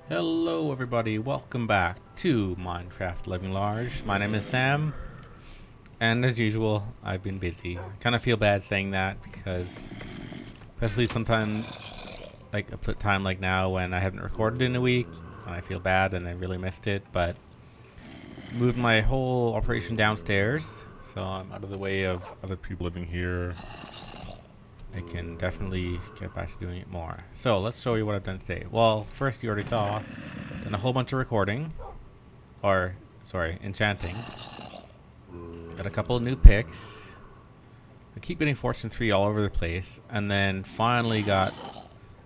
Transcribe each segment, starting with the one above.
Hello everybody, welcome back to Minecraft Living Large. My name is Sam, and as usual, I've been busy. I kind of feel bad saying that because, especially sometimes, like a time like now when I haven't recorded in a week, and I feel bad and I really missed it, but moved my whole operation downstairs, so I'm out of the way of other people living here. I can definitely get back to doing it more. So let's show you what I've done today. Well, first you already saw, done a whole bunch of recording, or sorry, enchanting. Got a couple of new picks. I keep getting Fortune 3 all over the place, and then finally got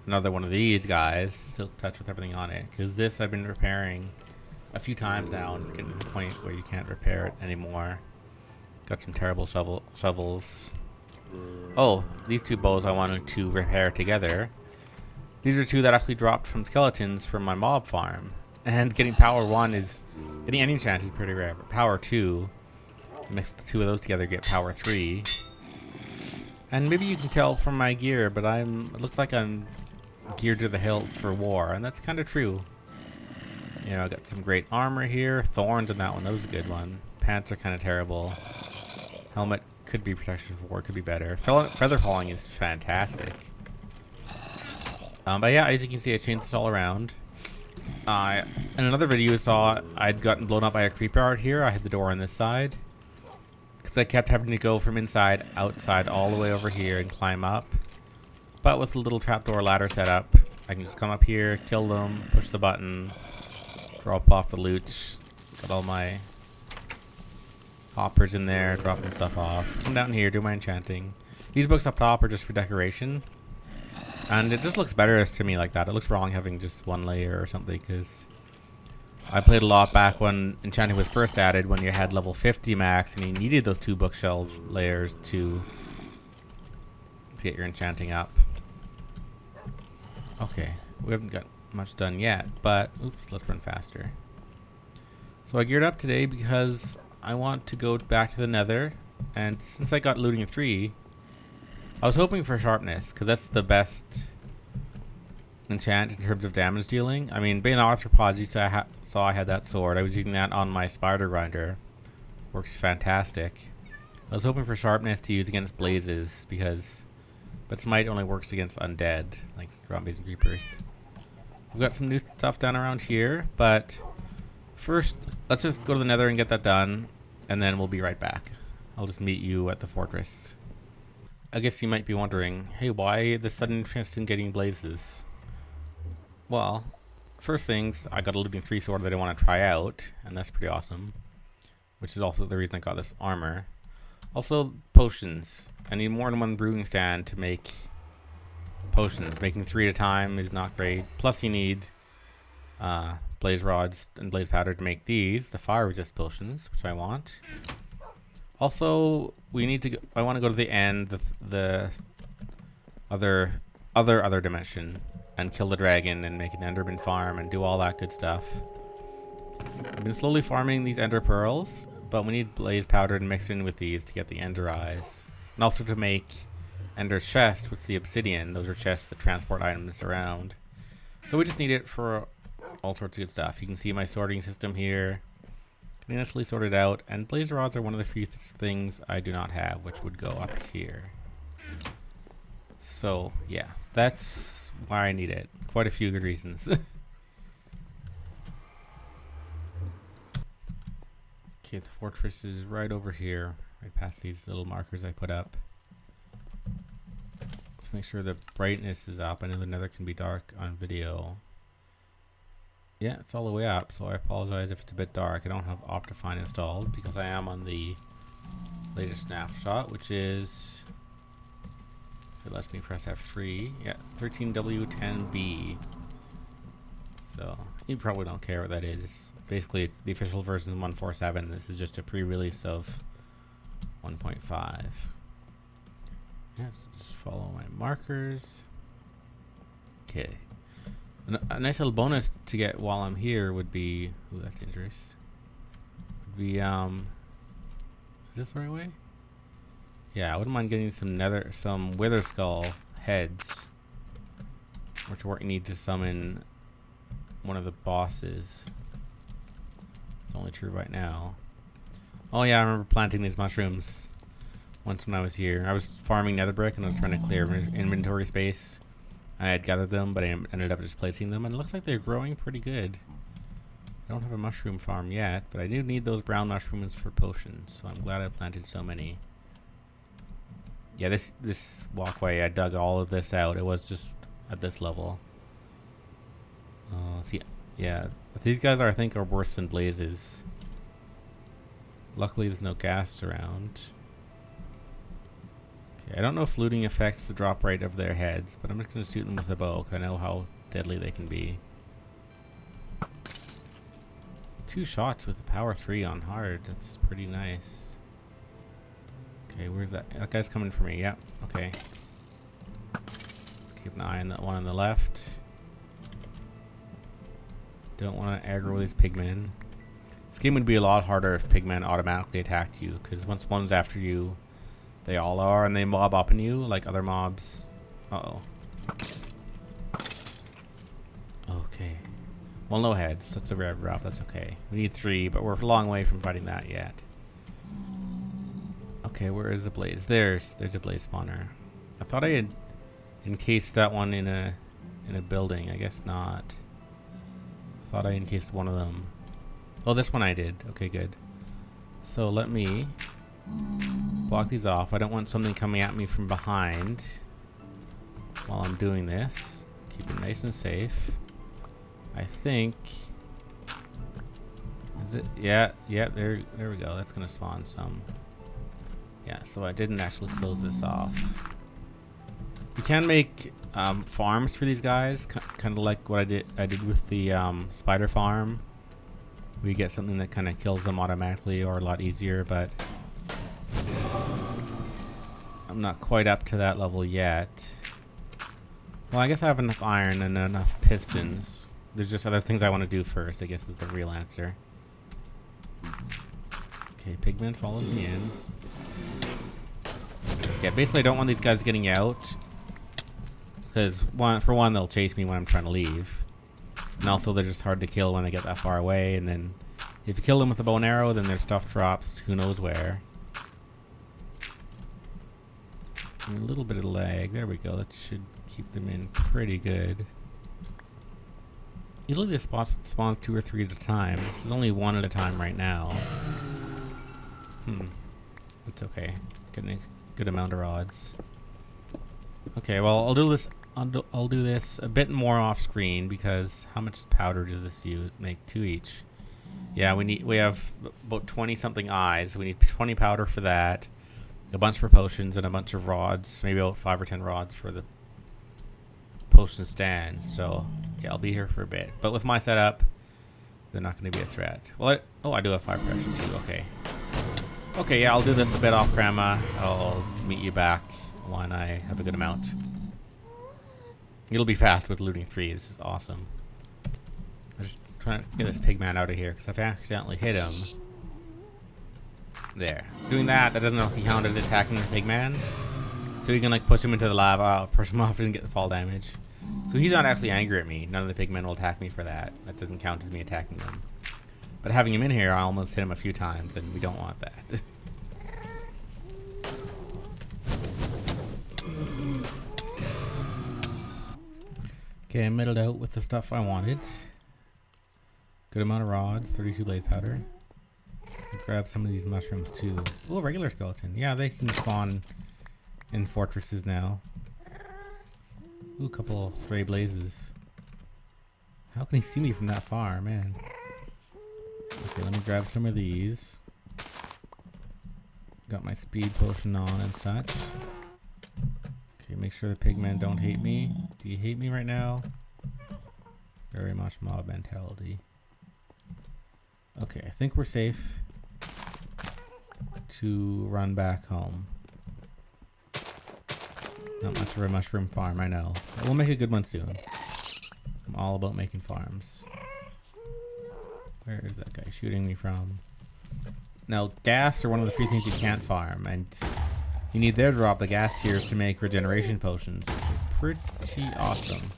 another one of these guys. Still in touch with everything on it, because this I've been repairing a few times now, and it's getting to the point where you can't repair it anymore. Got some terrible shovels. Oh, these two bows I wanted to repair together. These are two that actually dropped from skeletons from my mob farm. And getting power 1 is... getting any enchant is pretty rare, but power 2, you mix the two of those together, get power 3. And maybe you can tell from my gear, but it looks like I'm geared to the hilt for war, and that's kind of true. You know, I got some great armor here, thorns in that one, that was a good one. Pants are kind of terrible. Helmet could be protection for war, could be better. Feather falling is fantastic. But yeah, as you can see, I changed this all around. In another video you saw, I'd gotten blown up by a creeper out here. I had the door on this side, because I kept having to go from inside, outside, all the way over here and climb up. But with a little trapdoor ladder set up, I can just come up here, kill them, push the button, drop off the loot. Got all my hoppers in there, dropping stuff off. Come down here, do my enchanting. These books up top are just for decoration, and it just looks better to me like that. It looks wrong having just one layer or something, because I played a lot back when enchanting was first added, when you had level 50 max and you needed those 2 bookshelf layers to get your enchanting up. Okay, we haven't got much done yet, but oops, let's run faster. So I geared up today because I want to go back to the nether, and since I got looting 3, I was hoping for sharpness, because that's the best enchant in terms of damage dealing. I mean, being an arthropod, you saw I had that sword. I was using that on my spider grinder. Works fantastic. I was hoping for sharpness to use against blazes, but smite only works against undead, like zombies and creepers. We've got some new stuff done around here, but first, let's just go to the nether and get that done, and then we'll be right back. I'll just meet you at the fortress. I guess you might be wondering, hey, why the sudden interest in getting blazes? Well, first things, I got a looting 3 sword that I want to try out, and that's pretty awesome. Which is also the reason I got this armor. Also, potions. I need more than one brewing stand to make potions. Making 3 at a time is not great. Plus you need blaze rods and blaze powder to make these, the fire resist potions, which I want. Also, we need to I want to go to the end, the other dimension, and kill the dragon and make an enderman farm and do all that good stuff. I've been slowly farming these ender pearls, but we need blaze powder to mix in with these to get the ender eyes, and also to make ender chests with the obsidian. Those are chests that transport items around. So we just need it for all sorts of good stuff. You can see my sorting system here, nicely sorted out, and blaze rods are one of the few things I do not have, which would go up here. So yeah, that's why I need it. Quite a few good reasons. Okay, the fortress is right over here, right past these little markers I put up. Let's make sure the brightness is up. I know the nether can be dark on video. Yeah, it's all the way up, so I apologize if it's a bit dark. I don't have Optifine installed because I am on the latest snapshot, which is, it lets me press F3. Yeah, 13W10B. So you probably don't care what that is. Basically, it's the official version is 1.47. This is just a pre-release of 1.5. Yeah, so just follow my markers. Okay. A nice little bonus to get while I'm here would be... Ooh, that's dangerous. Would be, is this the right way? Yeah, I wouldn't mind getting some wither skull heads. Which we need to summon one of the bosses. It's only true right now. Oh yeah, I remember planting these mushrooms once when I was here. I was farming nether brick and I was trying to clear inventory space. I had gathered them, but I ended up just placing them, and it looks like they're growing pretty good. I don't have a mushroom farm yet, but I do need those brown mushrooms for potions, so I'm glad I planted so many. Yeah, this walkway, I dug all of this out. It was just at this level. See, yeah, these guys I think are worse than blazes. Luckily, there's no gas around. Okay, I don't know if looting affects the drop rate of their heads, but I'm just gonna shoot them with a bow because I know how deadly they can be. 2 shots with a power 3 on hard. That's pretty nice. Okay, where's that? That guy's coming for me. Yep. Okay. Keep an eye on that one on the left. Don't want to aggro these pigmen. This game would be a lot harder if pigmen automatically attacked you, because once one's after you, they all are, and they mob up on you like other mobs. Uh-oh. Okay. Well, no heads. That's a rare drop. That's okay. We need 3, but we're a long way from fighting that yet. Okay, where is the blaze? There's a blaze spawner. I thought I had encased that one in a building. I guess not. I thought I encased one of them. Oh, this one I did. Okay, good. So let me block these off. I don't want something coming at me from behind while I'm doing this. Keep it nice and safe. I think. Is it? Yeah, there we go. That's gonna spawn some. Yeah, so I didn't actually close this off. You can make farms for these guys, kind of like what I did with the spider farm. We get something that kind of kills them automatically or a lot easier, but I'm not quite up to that level yet. Well, I guess I have enough iron and enough pistons. There's just other things I want to do first, I guess is the real answer. Okay, pigman follows me in. Yeah, basically I don't want these guys getting out, because for one, they'll chase me when I'm trying to leave. And also they're just hard to kill when they get that far away, and then if you kill them with a bow and arrow, then their stuff drops who knows where. And a little bit of lag. There we go. That should keep them in pretty good. Usually this spawns 2 or 3 at a time. This is only 1 at a time right now. It's okay. Getting a good amount of rods. Okay, well I'll do this. I'll do this a bit more off screen, because how much powder does this make? 2 each. Yeah, we have about 20 something eyes. We need 20 powder for that, a bunch for potions, and a bunch of rods. Maybe about 5 or 10 rods for the potion stands. So yeah, I'll be here for a bit. But with my setup, they're not going to be a threat. Well, I do have fire protection too. Okay. Okay, yeah, I'll do this a bit off camera. I'll meet you back when I have a good amount. It'll be fast with looting 3. This is awesome. I'm just trying to get this pigman out of here, because I've accidentally hit him. There. Doing that doesn't count as attacking the pigman. So you can like push him into the lava, push him off and get the fall damage. So he's not actually angry at me. None of the pigmen will attack me for that. That doesn't count as me attacking them. But having him in here, I almost hit him a few times, and we don't want that. Okay, I middled out with the stuff I wanted. Good amount of rods, 32 blaze powder. Grab some of these mushrooms too. Oh, regular skeleton. Yeah, they can spawn in fortresses now. Ooh, a couple of stray blazes. How can he see me from that far, man? Okay, let me grab some of these. Got my speed potion on and such. Okay, make sure the pigmen don't hate me. Do you hate me right now? Very much mob mentality. Okay, I think we're safe to run back home. Not much of a mushroom farm, I know. But we'll make a good one soon. I'm all about making farms. Where is that guy shooting me from? Now, gas are one of the few things you can't farm, and You need their drop the gas tiers to make regeneration potions. Pretty awesome.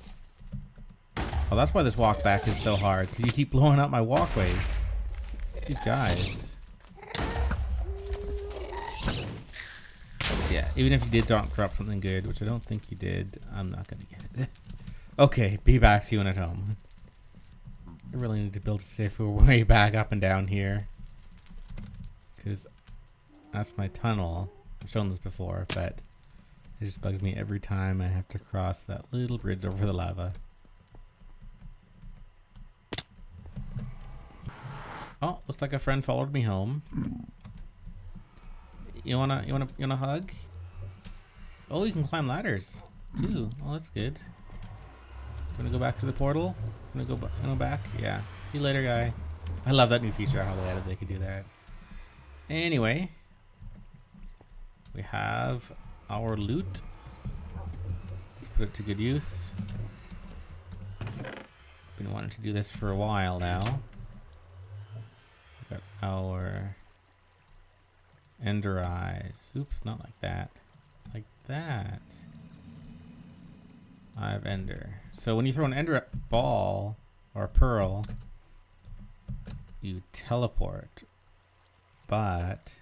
Oh, that's why this walk back is so hard, because you keep blowing up my walkways. You guys. Yeah, even if you did drop something good, which I don't think you did, I'm not going to get it. Okay, be back. See you when at home. I really need to build a safer way back up and down here, because that's my tunnel. I've shown this before, but it just bugs me every time I have to cross that little bridge over the lava. Oh, looks like a friend followed me home. You wanna hug? Oh, you can climb ladders too. Oh, that's good. Gonna go back through the portal. Gonna go back. Yeah. See you later, guy. I love that new feature. How they added they could do that. Anyway, we have our loot. Let's put it to good use. Been wanting to do this for a while now. Got our ender eyes. Oops, not like that. Like that. I have ender. So when you throw an ender ball or a pearl, you teleport. But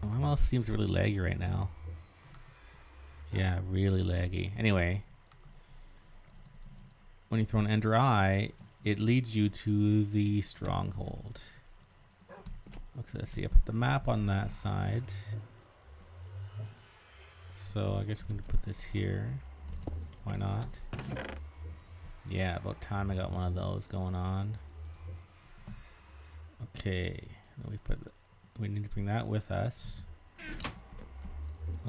my mouse seems really laggy right now. Yeah, really laggy. Anyway, when you throw an ender eye, it leads you to the stronghold. Okay, let's see. I put the map on that side. So I guess we're going to put this here. Why not? Yeah, about time I got one of those going on. Okay, we need to bring that with us.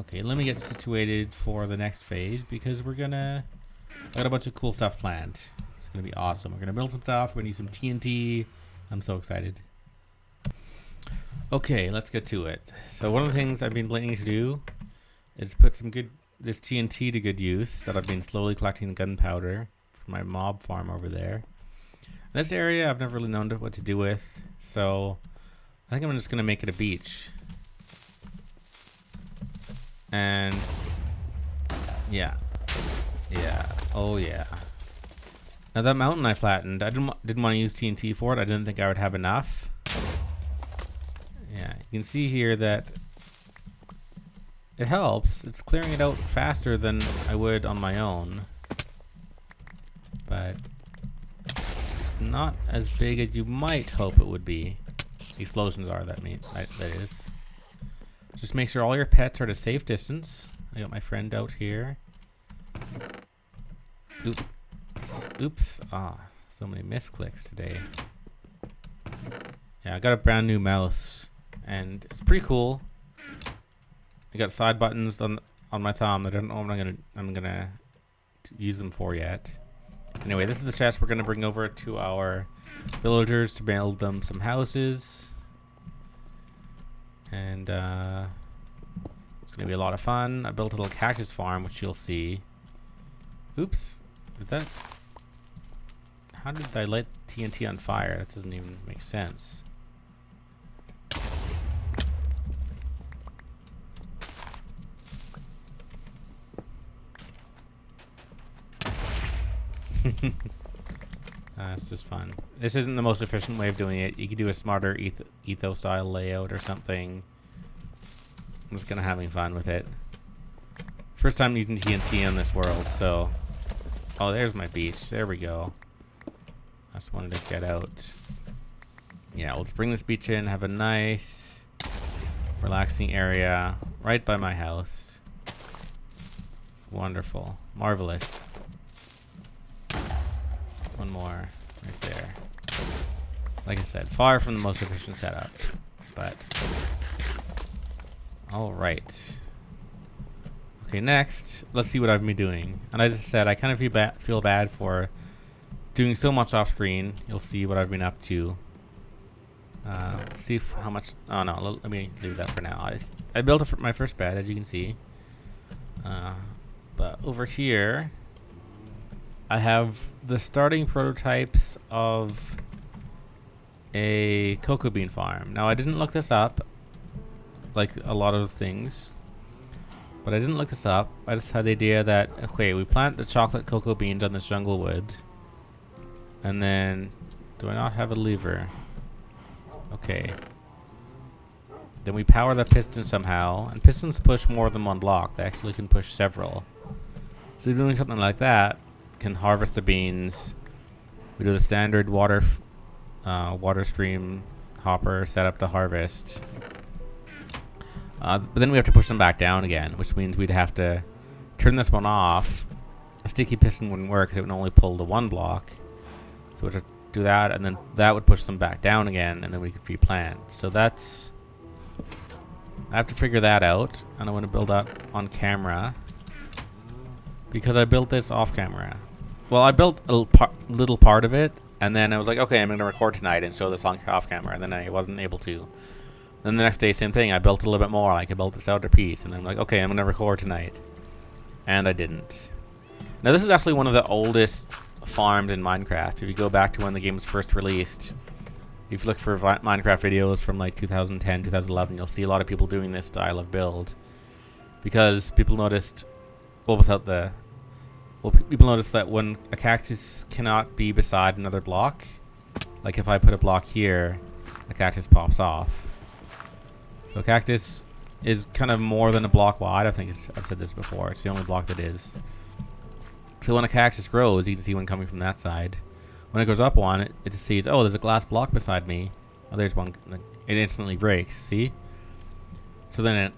Okay, let me get situated for the next phase, because I got a bunch of cool stuff planned. It's gonna be awesome. We're gonna build some stuff. We're gonna need some TNT. I'm so excited. Okay, let's get to it. So one of the things I've been planning to do is put this TNT to good use that I've been slowly collecting gunpowder for my mob farm over there. This area I've never really known what to do with, so I think I'm just gonna make it a beach. And yeah, oh yeah. Now that mountain I flattened, I didn't want to use TNT for it. I didn't think I would have enough. Yeah, you can see here that it helps. It's clearing it out faster than I would on my own, but not as big as you might hope it would be. Explosions are, that is. Just make sure all your pets are at a safe distance. I got my friend out here. Oops. Ah, so many misclicks today. Yeah, I got a brand new mouse, and it's pretty cool. I got side buttons on my thumb. I don't know what I'm gonna use them for yet. Anyway, this is the chest we're gonna bring over to our villagers to build them some houses, and it's gonna be a lot of fun. I built a little cactus farm, which you'll see. Oops, how did I light TNT on fire? That doesn't even make sense. It's just fun. This isn't the most efficient way of doing it. You could do a smarter ethos style layout or something. I'm just gonna having fun with it. First time using TNT on this world, so. Oh, there's my beach. There we go. I just wanted to get out. Yeah, let's bring this beach in. Have a nice, relaxing area right by my house. Wonderful, marvelous. One more right there. Like I said, far from the most efficient setup, but all right. Okay, next, let's see what I've been doing. And as I said, I kind of feel bad for doing so much off screen. You'll see what I've been up to. Let's see how much. Oh no, let me leave that for now. I built my first bed, as you can see. But over here, I have the starting prototypes of a cocoa bean farm. Now, I didn't look this up. like a lot of things. But I didn't look this up. I just had the idea that, okay, we plant the chocolate cocoa beans on this jungle wood. And then, do I not have a lever? Okay. Then we power the piston somehow. And pistons push more than one block. They actually can push several. So doing something like that can harvest the beans. We do the standard water stream hopper setup to harvest. But then we have to push them back down again, which means we'd have to turn this one off. A sticky piston wouldn't work because it would only pull the one block. So we'd have to do that, and then that would push them back down again, and then we could replant. So that's... I have to figure that out, and I want to build that on camera. Because I built this off camera. Well, I built a little part of it, and then I was like, okay, I'm going to record tonight and show this on off camera, and then I wasn't able to. Then the next day, same thing. I built a little bit more. Like, I built this outer piece, and I'm like, okay, I'm going to record tonight. And I didn't. Now, this is actually one of the oldest farms in Minecraft. If you go back to when the game was first released, if you look for Minecraft videos from like 2010, 2011, you'll see a lot of people doing this style of build. Because people noticed, people noticed that when a cactus cannot be beside another block, like if I put a block here, a cactus pops off. So a cactus is kind of more than a block wide. I think I've said this before. It's the only block that is. So when a cactus grows, you can see one coming from that side. When it goes up one, it just sees, oh, there's a glass block beside me. Oh, there's one. It instantly breaks. See? So then it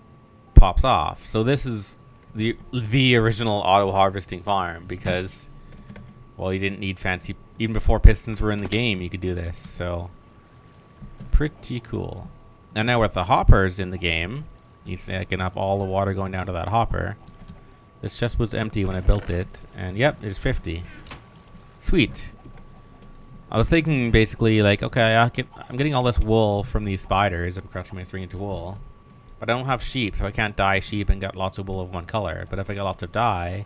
pops off. So this is the original auto harvesting farm because, well, you didn't need fancy. Even before pistons were in the game, you could do this. So pretty cool. And now with the hoppers in the game, you see I can up all the water going down to that hopper. This chest was empty when I built it, and yep, there's 50. Sweet. I was thinking basically like, okay, I'm getting all this wool from these spiders. I'm crushing my string into wool, but I don't have sheep, so I can't dye sheep and get lots of wool of one color. But if I got lots of dye,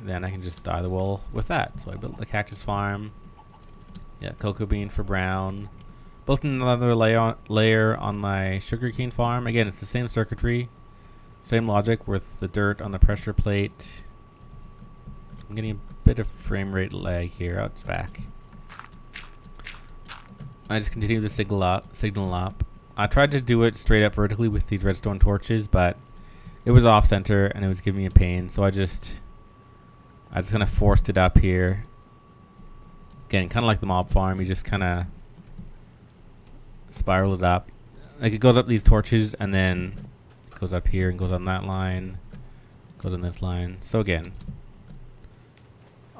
then I can just dye the wool with that. So I built the cactus farm. Yeah, cocoa bean for brown. Built another layer on my sugarcane farm. Again, it's the same circuitry, same logic with the dirt on the pressure plate. I'm getting a bit of frame rate lag here. Oh, it's back. I just continue the signal up. I tried to do it straight up vertically with these redstone torches, but it was off center and it was giving me a pain. So I just kind of forced it up here. Again, kind of like the mob farm. You just kind of spiral it up. Like it goes up these torches and then it goes up here and goes on that line, goes on this line. So again,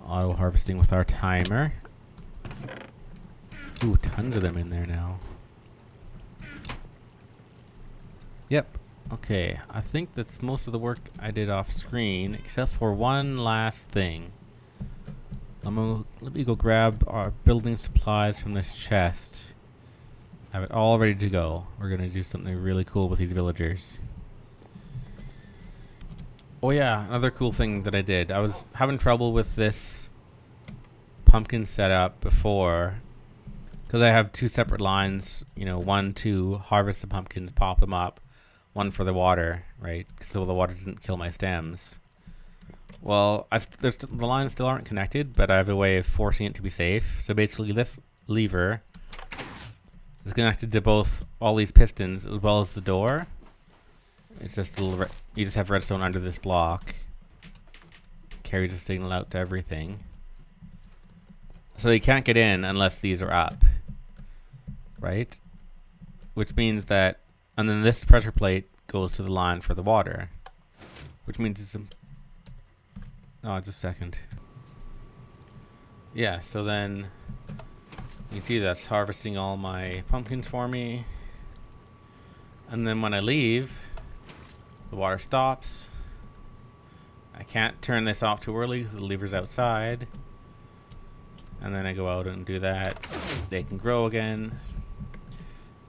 auto harvesting with our timer. Ooh, tons of them in there now. Yep. Okay, I think that's most of the work I did off screen, except for one last thing. Let me go grab our building supplies from this chest. I have it all ready to go. We're gonna do something really cool with these villagers. Oh yeah, another cool thing that I did. I was having trouble with this pumpkin setup before, because I have two separate lines. You know, one to harvest the pumpkins, pop them up, one for the water, right? So the water didn't kill my stems. Well, the lines still aren't connected, but I have a way of forcing it to be safe. So basically, this lever is connected to both all these pistons as well as the door. It's just a little you just have redstone under this block. Carries a signal out to everything. So you can't get in unless these are up, right? Which means that, and then this pressure plate goes to the line for the water, which means it's oh, just a second. Yeah, so then you can see that's harvesting all my pumpkins for me. And then when I leave, the water stops. I can't turn this off too early because the lever's outside. And then I go out and do that. They can grow again.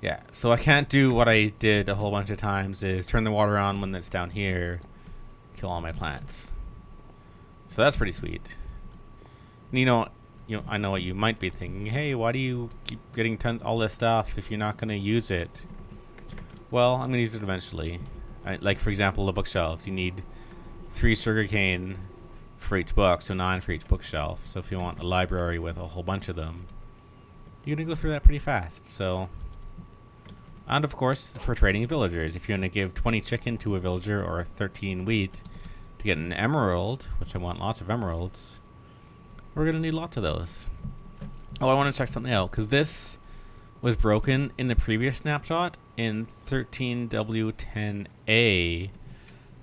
Yeah, so I can't do what I did a whole bunch of times, is turn the water on when it's down here, kill all my plants. So that's pretty sweet. And you know, I know what you might be thinking. Hey, why do you keep getting all this stuff if you're not going to use it? Well, I'm gonna use it eventually. Like for example, the bookshelves. You need 3 sugarcane for each book, so 9 for each bookshelf. So if you want a library with a whole bunch of them, you're gonna go through that pretty fast. So, and of course, for trading villagers, if you're gonna give 20 chicken to a villager or 13 wheat to get an emerald, which I want lots of emeralds, we're gonna need lots of those. Oh, I want to check something out because this was broken in the previous snapshot in 13W10A.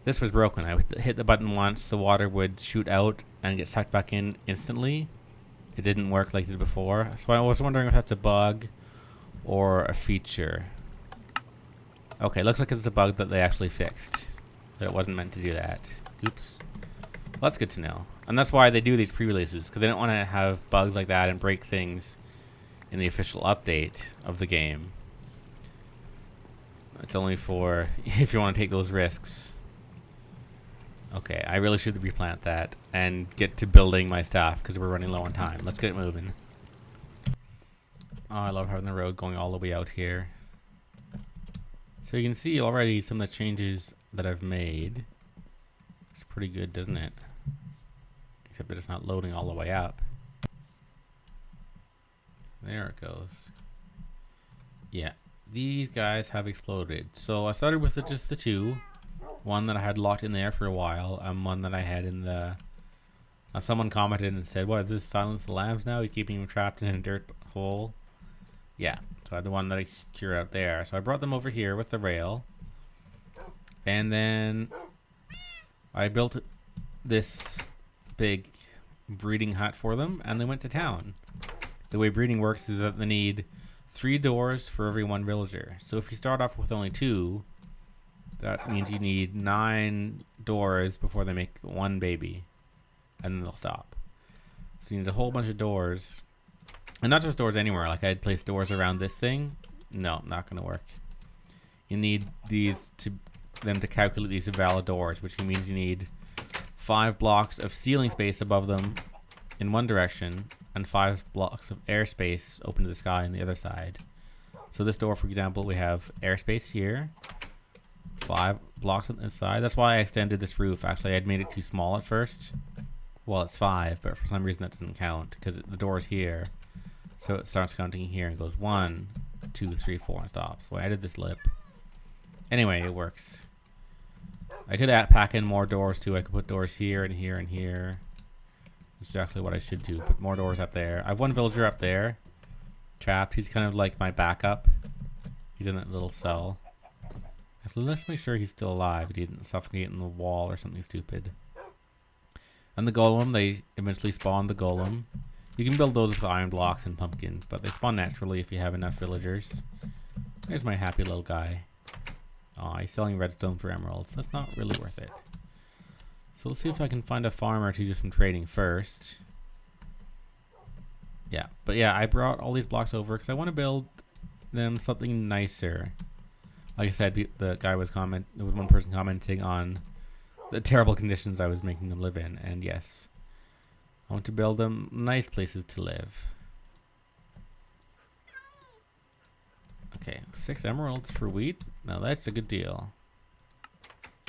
This was broken. I hit the button once, the water would shoot out and get sucked back in instantly. It didn't work like it did before. So I was wondering if that's a bug or a feature. Okay, looks like it's a bug that they actually fixed. That it wasn't meant to do that. Oops. Well, that's good to know. And that's why they do these pre-releases, because they don't want to have bugs like that and break things in the official update of the game. It's only for if you want to take those risks. Okay, I really should replant that and get to building my stuff because we're running low on time. Let's get moving. Oh, I love having the road going all the way out here. So you can see already some of the changes that I've made. It's pretty good, doesn't it? Except that it's not loading all the way up. There it goes. Yeah, these guys have exploded. So I started with just the 2. One that I had locked in there for a while, and one that I had in the... someone commented and said, what, is this Silence the Lambs now? You're keeping them trapped in a dirt hole? Yeah, so I had the one that I cured out there. So I brought them over here with the rail. And then I built this big breeding hut for them, and they went to town. The way breeding works is that they need 3 doors for every 1 villager. So if you start off with only 2... that means you need 9 doors before they make 1 baby. And then they'll stop. So you need a whole bunch of doors. And not just doors anywhere. Like I'd place doors around this thing. No, not going to work. You need them to calculate these valid doors, which means you need 5 blocks of ceiling space above them in one direction, and 5 blocks of airspace open to the sky on the other side. So this door, for example, we have airspace here. 5 blocks on this side. That's why I extended this roof. Actually, I'd made it too small at first. Well, it's 5, but for some reason that doesn't count because the door's here. So it starts counting here and goes 1, 2, 3, 4 and stops. So I added this lip. Anyway, it works. I could pack in more doors too. I could put doors here and here and here. That's exactly what I should do. Put more doors up there. I have 1 villager up there. Trapped. He's kind of like my backup. He's in that little cell. Let's make sure he's still alive. He didn't suffocate in the wall or something stupid. And the golem, they eventually spawn the golem. You can build those with iron blocks and pumpkins, but they spawn naturally if you have enough villagers. There's my happy little guy. Aw, he's selling redstone for emeralds. That's not really worth it. So let's see if I can find a farmer to do some trading first. Yeah, but yeah, I brought all these blocks over because I want to build them something nicer. Like I said, the guy was there was one person commenting on the terrible conditions I was making them live in, and yes, I want to build them nice places to live. Okay, 6 emeralds for wheat. Now that's a good deal.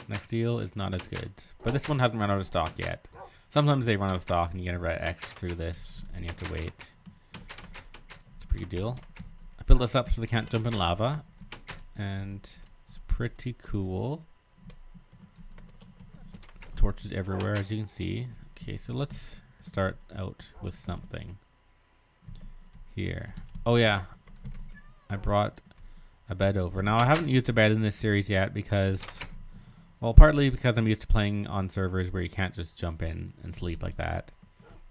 Next deal is not as good, but this one hasn't run out of stock yet. Sometimes they run out of stock and you get a red X through this, and you have to wait. It's a pretty good deal. I built this up so they can't jump in lava. And it's pretty cool. Torches everywhere, as you can see. Okay, so let's start out with something here. Oh yeah, I brought a bed over. Now I haven't used a bed in this series yet because, well, partly because I'm used to playing on servers where you can't just jump in and sleep like that.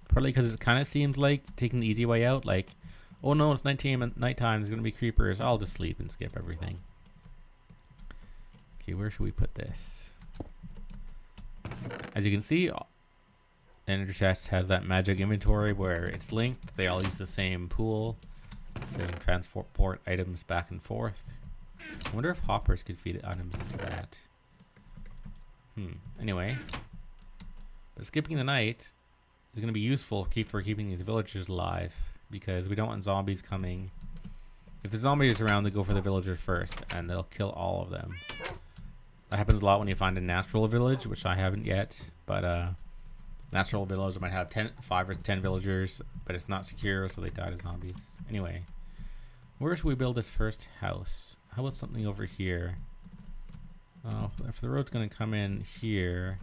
Partly because it kind of seems like taking the easy way out. Like, oh no, it's nighttime. There's gonna be creepers. I'll just sleep and skip everything. Okay, where should we put this? As you can see, Ender Chest has that magic inventory where it's linked. They all use the same pool, so you can transport items back and forth. I wonder if hoppers could feed items into that. Anyway, but skipping the night is going to be useful for keeping these villagers alive because we don't want zombies coming If the zombies are around, they go for the villagers first, and they'll kill all of them. That happens a lot when you find a natural village, which I haven't yet. But natural village might have 5 or 10 villagers, but it's not secure, so they die to zombies. Anyway, where should we build this first house? How about something over here? If the road's going to come in here,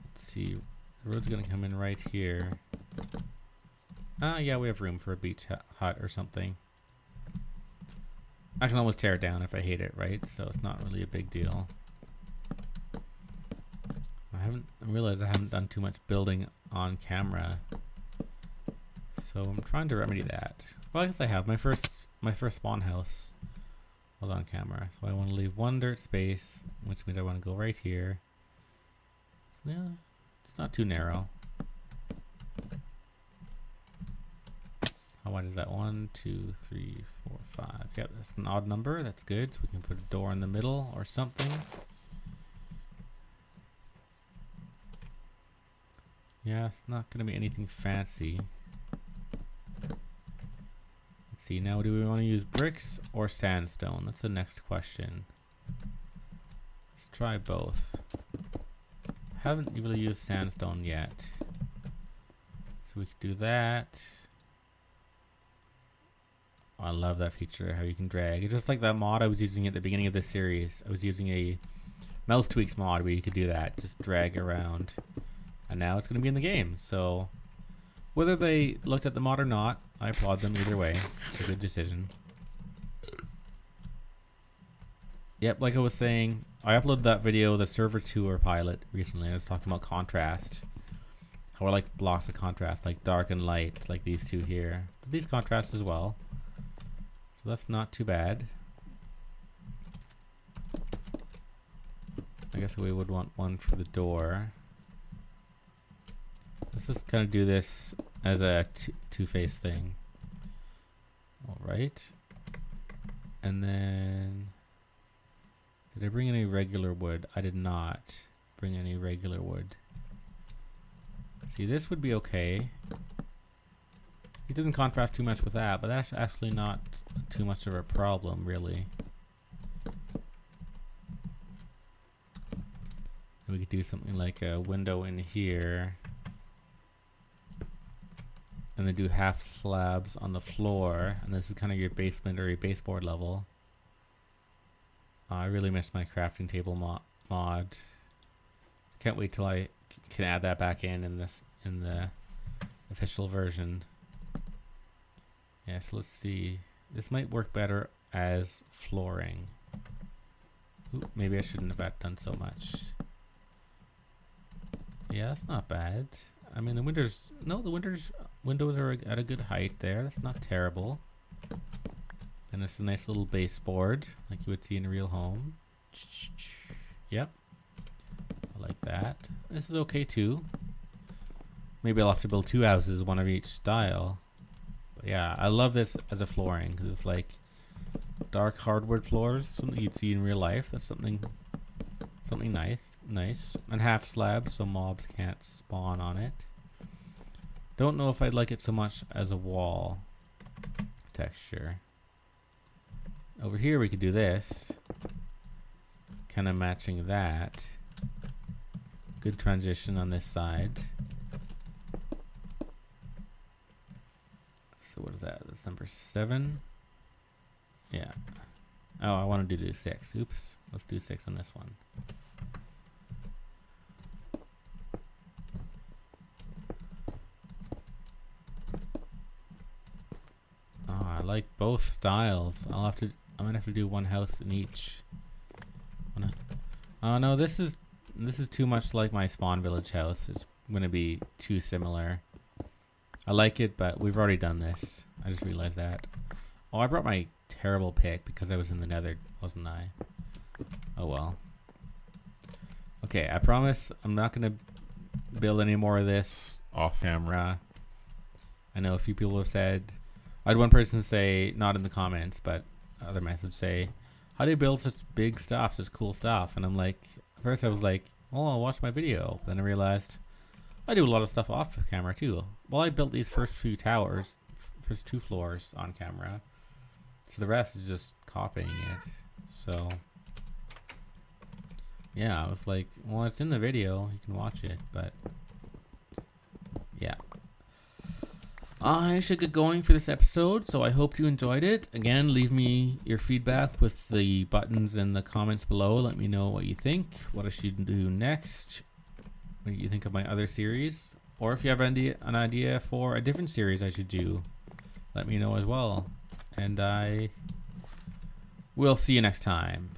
let's see. The road's going to come in right here. Yeah, we have room for a beach hut or something. I can always tear it down if I hate it, right? So it's not really a big deal. I realized I haven't done too much building on camera, so I'm trying to remedy that. Well, I guess I have. My first spawn house was on camera, so I want to leave one dirt space, which means I want to go right here. So yeah, it's not too narrow. How wide is that? 1, 2, 3, 4, 5. Yep, that's an odd number. That's good. So we can put a door in the middle or something. Yeah, it's not going to be anything fancy. Let's see. Now, do we want to use bricks or sandstone? That's the next question. Let's try both. Haven't really used sandstone yet. So we could do that. I love that feature, how you can drag. It's just like that mod I was using at the beginning of this series. I was using a mouse tweaks mod where you could do that, just drag around. And now it's going to be in the game. So whether they looked at the mod or not, I applaud them either way. It's a good decision. Yep, like I was saying, I uploaded that video, the server tour pilot, recently. I was talking about contrast. How I like blocks of contrast, like dark and light, like these two here. But these contrast as well. So that's not too bad. I guess we would want one for the door. Let's just kind of do this as a two-face thing. All right. And then, did I bring any regular wood? I did not bring any regular wood. See, this would be okay. It doesn't contrast too much with that, but that's actually not too much of a problem, really. We could do something like a window in here. And then do half slabs on the floor. And this is kind of your basement or your baseboard level. I really miss my crafting table mod. Can't wait till I can add that back in the official version. Yeah, so let's see. This might work better as flooring. Ooh, maybe I shouldn't have done so much. Yeah, that's not bad. I mean, the windows are at a good height there. That's not terrible. And it's a nice little baseboard, like you would see in a real home. Yep. I like that. This is okay too. Maybe I'll have to build 2 houses, one of each style. But yeah, I love this as a flooring because it's like dark hardwood floors, something you'd see in real life. That's something nice. And half slab so mobs can't spawn on it. Don't know if I'd like it so much as a wall texture. Over here we could do this. Kind of matching that. Good transition on this side. So what is that? That's number 7. Yeah. Oh, I wanted to do 6. Oops. Let's do 6 on this one. Oh, I like both styles. I'm gonna have to do one house in each. Oh no, this is too much like my spawn village house. It's gonna be too similar. I like it, but we've already done this. I just realized that. Oh, I brought my terrible pick because I was in the nether, wasn't I? Oh well. Okay, I promise I'm not gonna build any more of this off camera. I know a few people have said. I had one person say, not in the comments, but other message say, how do you build such big stuff, such cool stuff? And I'm like, at first I was like, well, I'll watch my video. Then I realized I do a lot of stuff off camera too. Well, I built these first 2 towers, first 2 floors on camera. So the rest is just copying it. So yeah, I was like, well, it's in the video, you can watch it, but yeah. I should get going for this episode, so I hope you enjoyed it. Again, leave me your feedback with the buttons in the comments below. Let me know what you think, what I should do next, what you think of my other series, or if you have an idea for a different series I should do, let me know as well. And I will see you next time.